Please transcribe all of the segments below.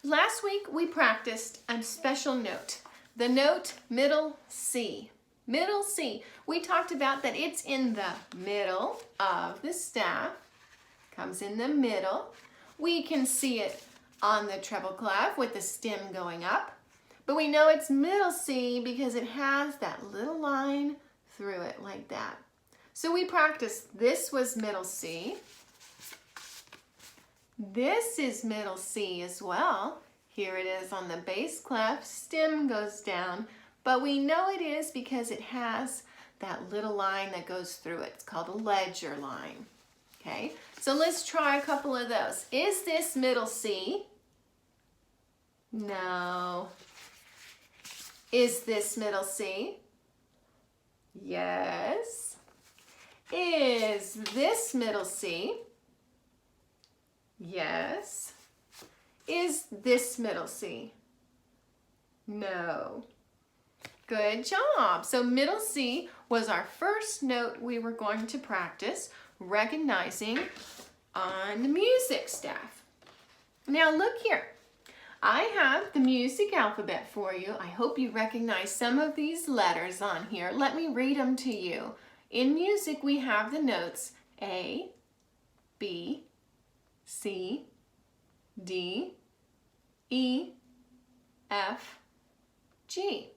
Last week we practiced a special note, the note middle C. Middle C. We talked about that it's in the middle of the staff, comes in the middle. We can see it on the treble clef with the stem going up, but we know it's middle C because it has that little line through it like that. So we practiced, this was middle C. This is middle C as well. Here it is on the bass clef, stem goes down, but we know it is because it has that little line that goes through it. It's called a ledger line. Okay, so let's try a couple of those. Is this middle C? No. Is this middle C? Yes. Is this middle C? Yes. Is this middle C? No. Good job. So middle C was our first note we were going to practice recognizing on the music staff. Now look here. I have the music alphabet for you. I hope you recognize some of these letters on here. Let me read them to you. In music, we have the notes A, B, C, D, E, F, G.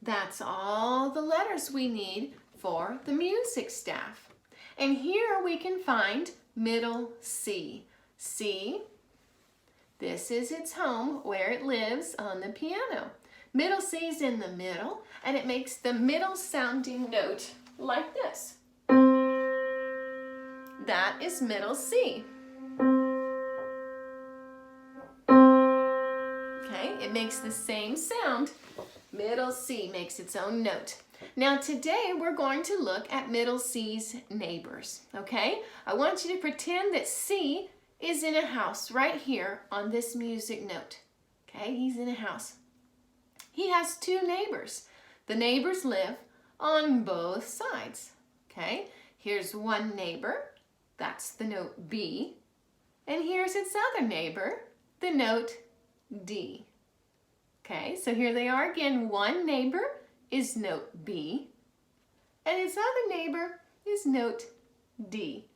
That's all the letters we need for the music staff. And here we can find middle C. C, this is its home where it lives on the piano. Middle C is in the middle and it makes the middle sounding note like this. That is middle C. Okay, it makes the same sound. Middle C makes its own note. Now today we're going to look at middle C's neighbors, okay? I want you to pretend that C is in a house right here on this music note, okay? He's in a house. He has two neighbors. The neighbors live on both sides, okay? Here's one neighbor, that's the note B, and here's its other neighbor, the note D. Okay, so here they are again. One neighbor is note B, and its other neighbor is note D.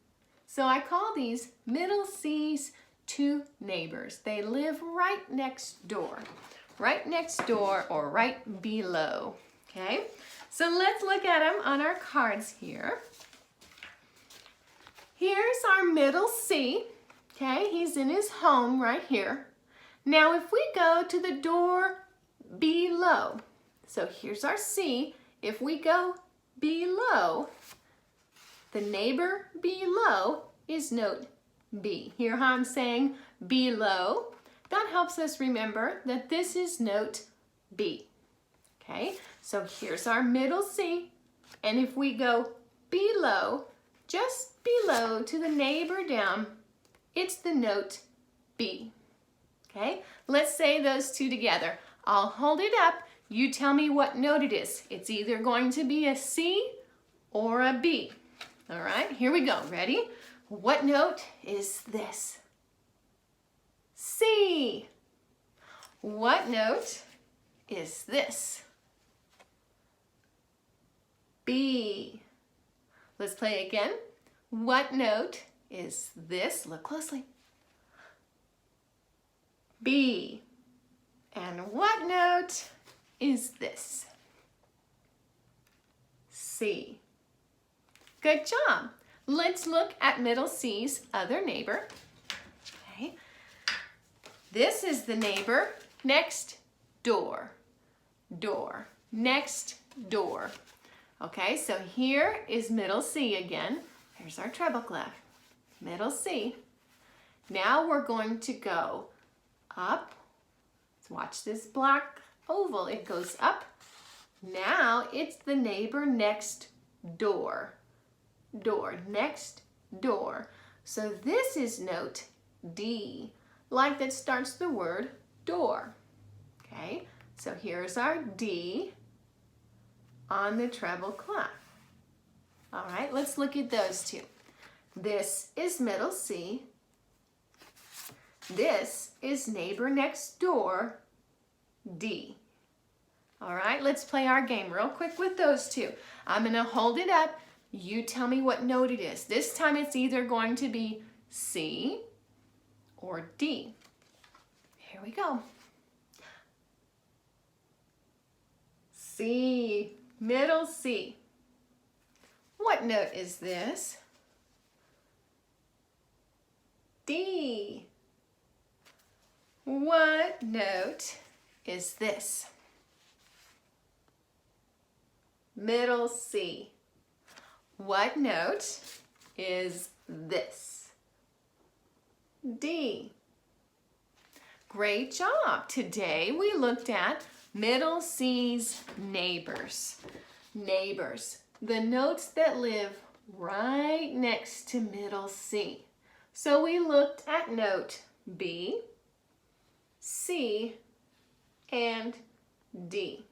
So I call these middle C's two neighbors. They live right next door or right below. Okay, so let's look at them on our cards here. Here's our middle C. Okay, he's in his home right here. Now if we go to the door below, so here's our C, if we go below, the neighbor below is note B. Hear how I'm saying below? That helps us remember that this is note B. Okay, so here's our middle C, and if we go below, just below to the neighbor down, it's the note B. Okay, let's say those two together. I'll hold it up. You tell me what note it is. It's either going to be a C or a B. All right, here we go. Ready? What note is this? C. What note is this? B. Let's play again. What note is this? Look closely. B. And what note is this? C. Good job. Let's look at middle C's other neighbor. Okay. This is the neighbor next door. Door. Next door. Okay, so here is middle C again. Here's our treble clef. Middle C. Now we're going to go up. Watch this black oval. It goes up. Now it's the neighbor next door. Door. Next door. So this is note D, like that starts the word door. Okay, so here's our D on the treble clef. All right, let's look at those two. This is middle C. This is neighbor next door, D. All right, let's play our game real quick with those two. I'm going to hold it up. You tell me what note it is. This time it's either going to be C or D. Here we go. C, middle C. What note is this? D. What note is this? Middle C. What note is this? D. Great job. Today we looked at middle C's neighbors. Neighbors, the notes that live right next to middle C. So we looked at note B, C, and D.